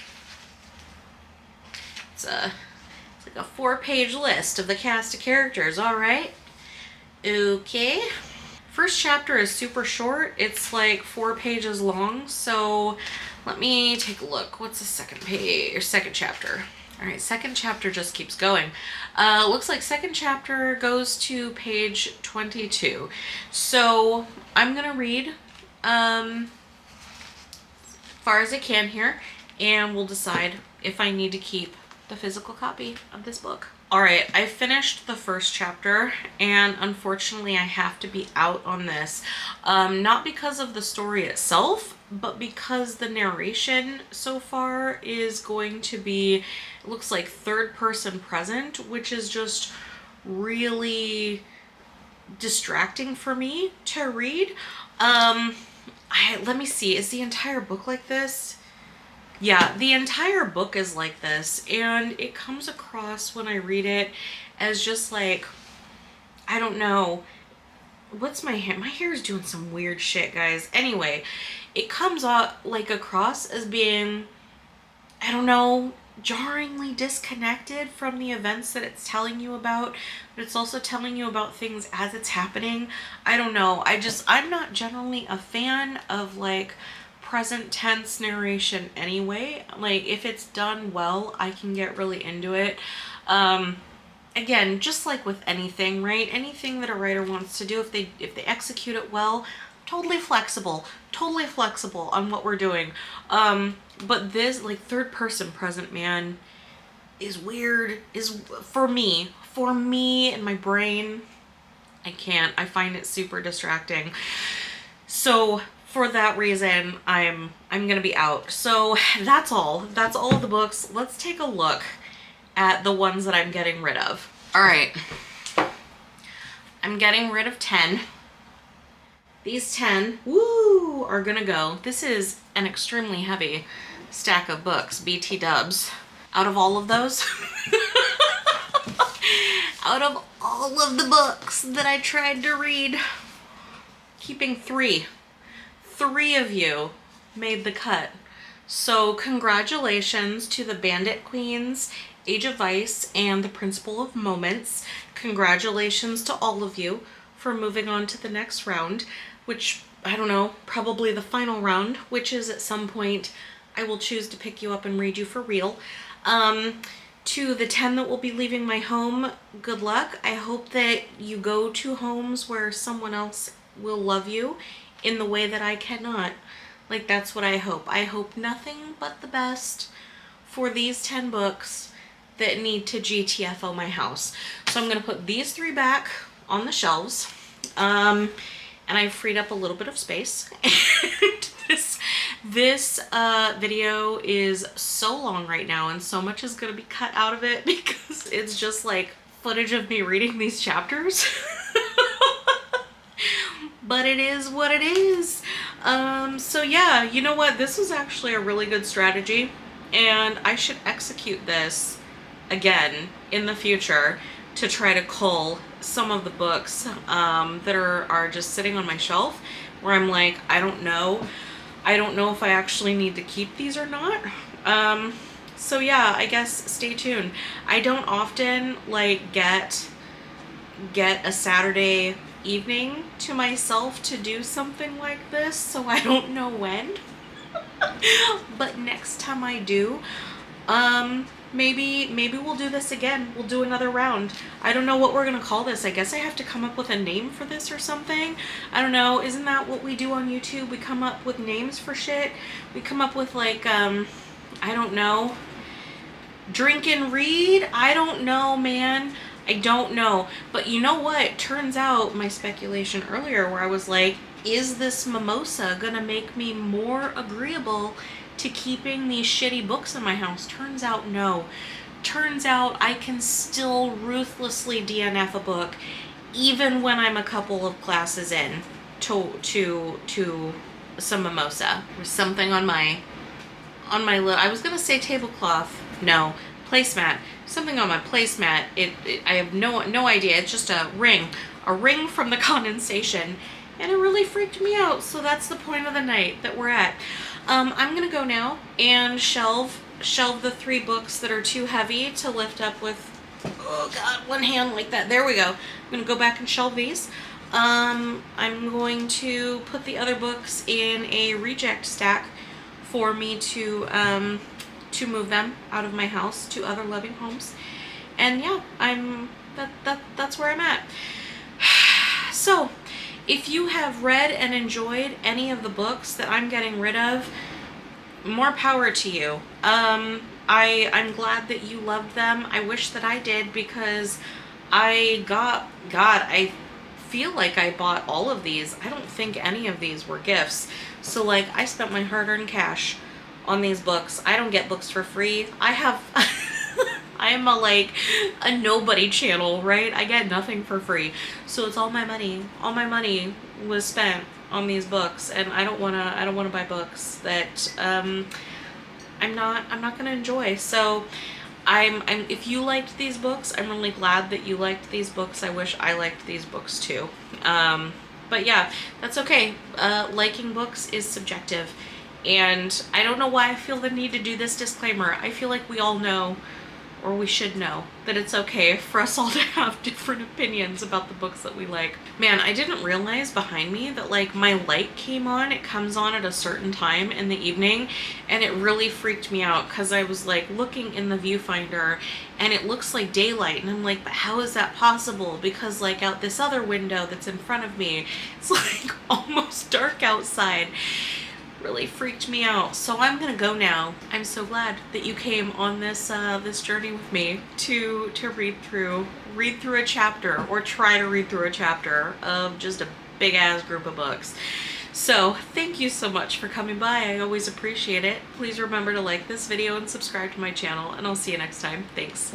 It's like a 4-page list of the cast of characters. All right, okay. First chapter is super short. It's like 4 pages long. So let me take a look. What's the second page or second chapter? All right, second chapter just keeps going. Looks like second chapter goes to page 22. So I'm gonna read as far as I can here, and we'll decide if I need to keep the physical copy of this book. All right, I finished the first chapter, and unfortunately I have to be out on this. Not because of the story itself, but because the narration so far is going to be, it looks like third person present, which is just really distracting for me to read. Let me see, is the entire book like this? Yeah, the entire book is like this, and it comes across when I read it as just like, I don't know, what's my hair? My hair is doing some weird shit, guys. Anyway, it comes out like across as being, I don't know, jarringly disconnected from the events that it's telling you about, but it's also telling you about things as it's happening. I don't know. I'm not generally a fan of like present tense narration anyway. Like if it's done well, I can get really into it. Again, just like with anything, right? Anything that a writer wants to do, if they execute it well, totally flexible on what we're doing. But this like third person present, man, is weird, is for me and my brain. I find it super distracting. So for that reason, I'm gonna be out. So that's all of the books. Let's take a look at the ones that I'm getting rid of. All right, I'm getting rid of 10. These 10, woo, are gonna go. This is an extremely heavy stack of books, BT dubs. Out of all of those, out of all of the books that I tried to read, keeping 3 of you made the cut. So congratulations to the Bandit Queens, Age of Vice, and the Principle of Moments. Congratulations to all of you for moving on to the next round, which, I don't know, probably the final round, which is at some point I will choose to pick you up and read you for real. To the 10 that will be leaving my home, good luck. I hope that you go to homes where someone else will love you in the way that I cannot. Like, that's what I hope. I hope nothing but the best for these 10 books that need to GTFO my house. So I'm going to put these 3 back on the shelves. And I've freed up a little bit of space. And this video is so long right now, and so much is going to be cut out of it because it's just like footage of me reading these chapters. But it is what it is. So yeah, you know what? This was actually a really good strategy, and I should execute this again in the future to try to cull some of the books that are just sitting on my shelf where I'm like, I don't know if I actually need to keep these or not. So yeah, I guess stay tuned. I don't often like get a Saturday evening to myself to do something like this, so I don't know when. But next time I do, maybe we'll do this again. We'll do another round. I don't know what we're gonna call this. I guess I have to come up with a name for this or something. I don't know. Isn't that what we do on YouTube? We come up with names for shit. We come up with like, I don't know, drink and read? I don't know, man. I don't know. But you know what? Turns out my speculation earlier where I was like, is this mimosa gonna make me more agreeable to keeping these shitty books in my house? Turns out no. Turns out I can still ruthlessly DNF a book even when I'm a couple of classes in to some mimosa. There's something on my little, I was gonna say tablecloth, no, placemat. Something on my placemat. I have no idea. It's just a ring from the condensation, and it really freaked me out. So that's the point of the night that we're at. I'm gonna go now and shelve the 3 books that are too heavy to lift up with, oh god, one hand like that. There we go. I'm gonna go back and shelve these. I'm going to put the other books in a reject stack for me to move them out of my house to other loving homes. And yeah, that's where I'm at. So if you have read and enjoyed any of the books that I'm getting rid of, more power to you. I'm glad that you loved them. I wish that I did, because I feel like I bought all of these. I don't think any of these were gifts. So like, I spent my hard-earned cash on these books. I don't get books for free. I have I am a nobody channel, right? I get nothing for free. So it's all my money. All my money was spent on these books, and I don't wanna buy books that I'm not gonna enjoy. So I'm if you liked these books, I'm really glad that you liked these books. I wish I liked these books too. But yeah, that's okay. Liking books is subjective. And I don't know why I feel the need to do this disclaimer. I feel like we all know, or we should know, that it's okay for us all to have different opinions about the books that we like. Man, I didn't realize behind me that like my light came on. It comes on at a certain time in the evening, and it really freaked me out because I was like looking in the viewfinder and it looks like daylight, and I'm like, but how is that possible? Because like out this other window that's in front of me, it's like almost dark outside. Really freaked me out. So I'm gonna go now. I'm so glad that you came on this this journey with me to read through a chapter, or try to read through a chapter of just a big ass group of books. So thank you so much for coming by. I always appreciate it. Please remember to like this video and subscribe to my channel, and I'll see you next time. Thanks.